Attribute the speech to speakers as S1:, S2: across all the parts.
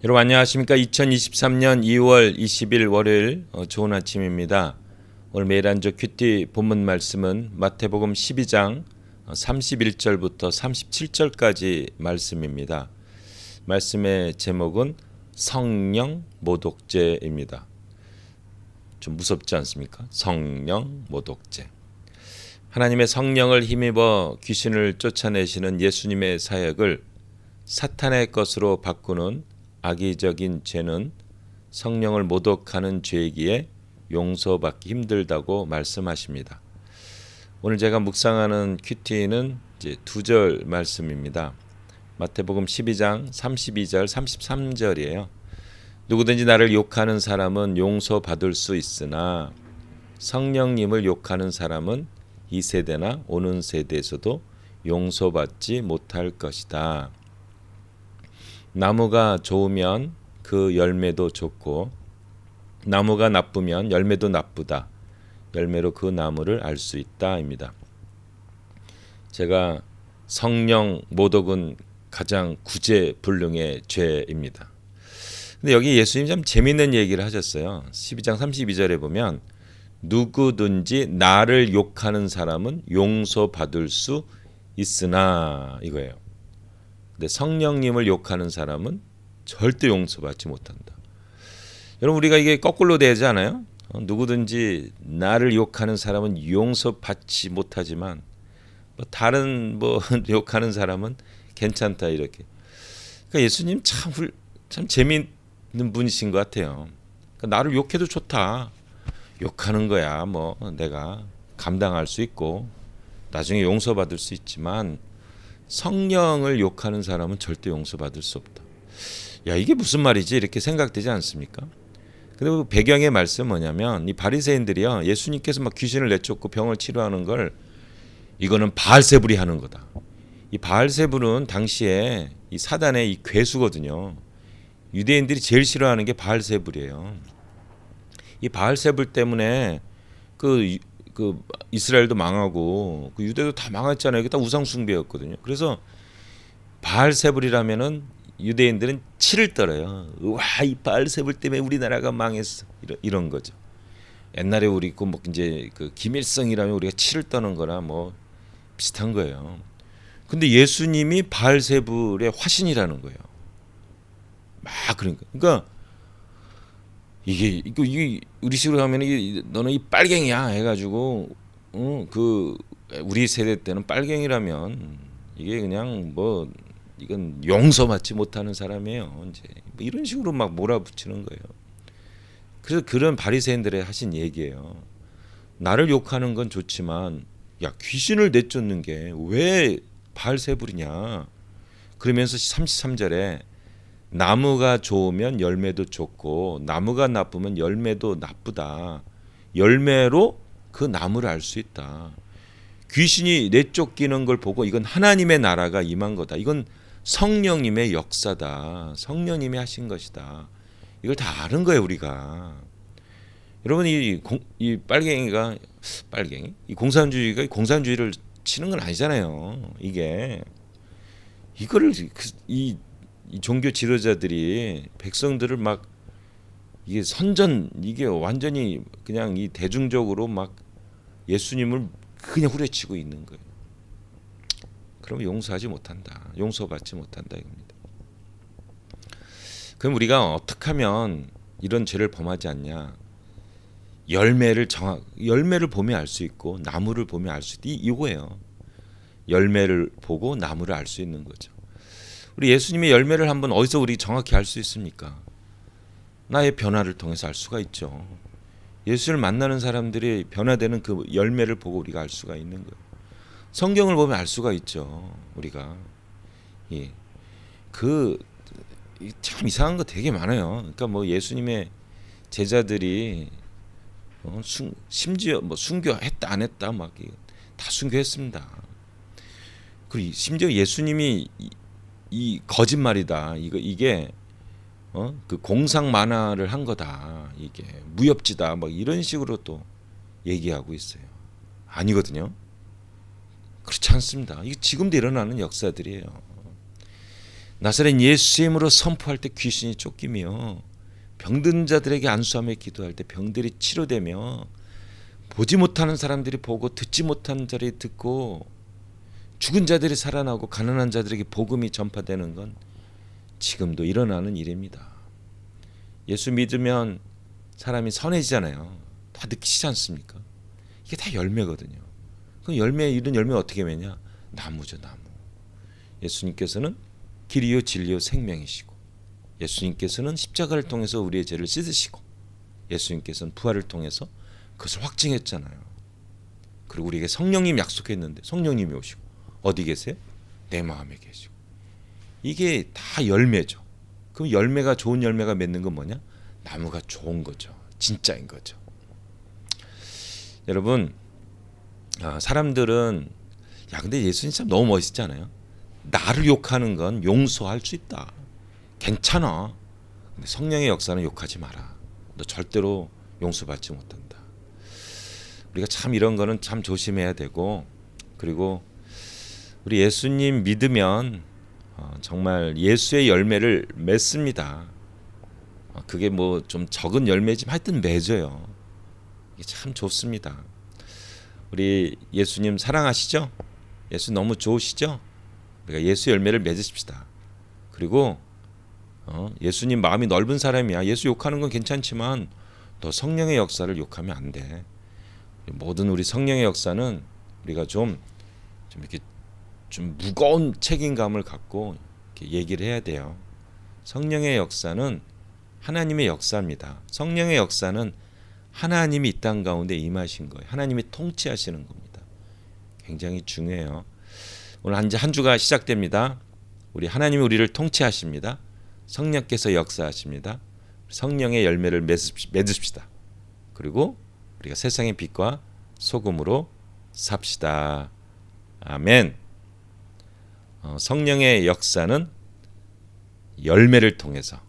S1: 여러분 안녕하십니까? 2023년 2월 20일 월요일 좋은 아침입니다. 오늘 매일 한주 큐티 본문 말씀은 마태복음 12장 31절부터 37절까지 말씀입니다. 말씀의 제목은 성령 모독죄입니다. 좀 무섭지 않습니까? 성령 모독죄. 하나님의 성령을 힘입어 귀신을 쫓아내시는 예수님의 사역을 사탄의 것으로 바꾸는 악의적인 죄는 성령을 모독하는 죄이기에 용서받기 힘들다고 말씀하십니다. 오늘 제가 묵상하는 큐티는 이제 2절 말씀입니다. 마태복음 12장 32절 33절이에요. 누구든지 나를 욕하는 사람은 용서받을 수 있으나 성령님을 욕하는 사람은 이 세대나 오는 세대에서도 용서받지 못할 것이다. 나무가 좋으면 그 열매도 좋고 나무가 나쁘면 열매도 나쁘다. 열매로 그 나무를 알 수 있다입니다. 제가 성령 모독은 가장 구제불능의 죄입니다. 근데 여기 예수님 참 재밌는 얘기를 하셨어요. 12장 32절에 보면 누구든지 나를 욕하는 사람은 용서받을 수 있으나 이거예요. 근데 성령님을 욕하는 사람은 절대 용서받지 못한다. 여러분 우리가 이게 거꾸로 되지 않아요? 누구든지 나를 욕하는 사람은 용서받지 못하지만 다른 욕하는 사람은 괜찮다 이렇게. 그러니까 예수님 참 재미있는 분이신 것 같아요. 그러니까 나를 욕해도 좋다. 욕하는 거야 내가 감당할 수 있고 나중에 용서받을 수 있지만 성령을 욕하는 사람은 절대 용서받을 수 없다. 야 이게 무슨 말이지 이렇게 생각되지 않습니까? 그리고 배경의 말씀은 뭐냐면 이 바리새인들이요 예수님께서 막 귀신을 내쫓고 병을 치료하는 걸 이거는 바알세불이 하는 거다. 이 바알세불은 당시에 이 사단의 이 괴수거든요. 유대인들이 제일 싫어하는 게 바알세불이에요. 이 바알세불 때문에 그 이스라엘도 망하고 그 유대도 다 망했잖아요. 이게 다 우상 숭배였거든요. 그래서 바알세불이라면은 유대인들은 치를 떨어요. 와, 이 바알세불 때문에 우리나라가 망했어. 이런 거죠. 옛날에 우리 이제 그 김일성이라면 우리가 치를 떠는 거나 비슷한 거예요. 근데 예수님이 바알세불의 화신이라는 거예요. 그러니까 이게 우리식으로 하면 너는 이 빨갱이야 해가지고 우리 세대 때는 빨갱이라면 이게 그냥 이건 용서받지 못하는 사람이에요. 이제 이런 식으로 막 몰아붙이는 거예요. 그래서 그런 바리새인들의 하신 얘기예요. 나를 욕하는 건 좋지만 야 귀신을 내쫓는 게 왜 바알세불이냐. 그러면서 33절에 나무가 좋으면 열매도 좋고 나무가 나쁘면 열매도 나쁘다. 열매로 그 나무를 알 수 있다. 귀신이 내쫓기는 걸 보고 이건 하나님의 나라가 임한 거다. 이건 성령님의 역사다. 성령님이 하신 것이다. 이걸 다 아는 거예요 우리가. 여러분 이 빨갱이가 이 공산주의가 공산주의를 치는 건 아니잖아요. 이거를 이 종교 지도자들이 백성들을 이게 이게 완전히 그냥 이 대중적으로 예수님을 그냥 후려치고 있는 거예요. 그럼 용서받지 못한다 이겁니다. 그럼 우리가 어떻게 하면 이런 죄를 범하지 않냐? 열매를 보면 알 수 있고 나무를 보면 알 수 있다. 이거예요. 열매를 보고 나무를 알 수 있는 거죠. 우리 예수님의 열매를 한번 어디서 우리 정확히 알 수 있습니까? 나의 변화를 통해서 알 수가 있죠. 예수를 만나는 사람들이 변화되는 그 열매를 보고 우리가 알 수가 있는 거예요. 성경을 보면 알 수가 있죠. 우리가 참 이상한 거 되게 많아요. 그러니까 예수님의 제자들이 심지어 순교했다 안 했다 다 순교했습니다. 그리고 심지어 예수님이 이 거짓말이다. 이게 그 공상 만화를 한 거다. 이게 무협지다. 이런 식으로 또 얘기하고 있어요. 아니거든요. 그렇지 않습니다. 이게 지금도 일어나는 역사들이에요. 나사렛 예수님으로 선포할 때 귀신이 쫓기며, 병든 자들에게 안수하며 기도할 때 병들이 치료되며, 보지 못하는 사람들이 보고 듣지 못하는 자들이 듣고, 죽은 자들이 살아나고 가난한 자들에게 복음이 전파되는 건 지금도 일어나는 일입니다. 예수 믿으면 사람이 선해지잖아요. 다 느끼시지 않습니까? 이게 다 열매거든요. 그 열매, 이런 열매 어떻게 맺냐? 나무죠, 나무. 예수님께서는 길이요 진리요 생명이시고, 예수님께서는 십자가를 통해서 우리의 죄를 씻으시고, 예수님께서는 부활을 통해서 그것을 확증했잖아요. 그리고 우리에게 성령님 약속했는데 성령님이 오시고, 어디 계세요? 내 마음에 계시고. 이게 다 열매죠. 그럼 열매가, 좋은 열매가 맺는 건 뭐냐? 나무가 좋은 거죠. 진짜인 거죠. 여러분, 사람들은 근데 예수님 참 너무 멋있잖아요. 나를 욕하는 건 용서할 수 있다. 괜찮아. 근데 성령의 역사는 욕하지 마라. 너 절대로 용서받지 못한다. 우리가 참 이런 거는 참 조심해야 되고, 그리고 우리 예수님 믿으면 정말 예수의 열매를 맺습니다. 그게 뭐 좀 적은 열매지만 하여튼 맺어요. 이게 참 좋습니다. 우리 예수님 사랑하시죠? 예수 너무 좋으시죠? 우리가 예수 열매를 맺으십시다. 그리고 예수님 마음이 넓은 사람이야. 예수 욕하는 건 괜찮지만 더 성령의 역사를 욕하면 안 돼. 모든 우리 성령의 역사는 우리가 좀 이렇게 좀 무거운 책임감을 갖고 이렇게 얘기를 해야 돼요. 성령의 역사는 하나님의 역사입니다. 성령의 역사는 하나님이 이 땅 가운데 임하신 거예요. 하나님이 통치하시는 겁니다. 굉장히 중요해요. 오늘 한 주가 시작됩니다. 우리 하나님이 우리를 통치하십니다. 성령께서 역사하십니다. 성령의 열매를 맺읍시다. 그리고 우리가 세상의 빛과 소금으로 삽시다. 아멘. 성령의 역사는 열매를 통해서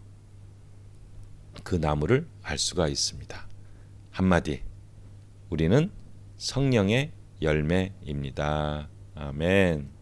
S1: 그 나무를 알 수가 있습니다. 한마디, 우리는 성령의 열매입니다. 아멘.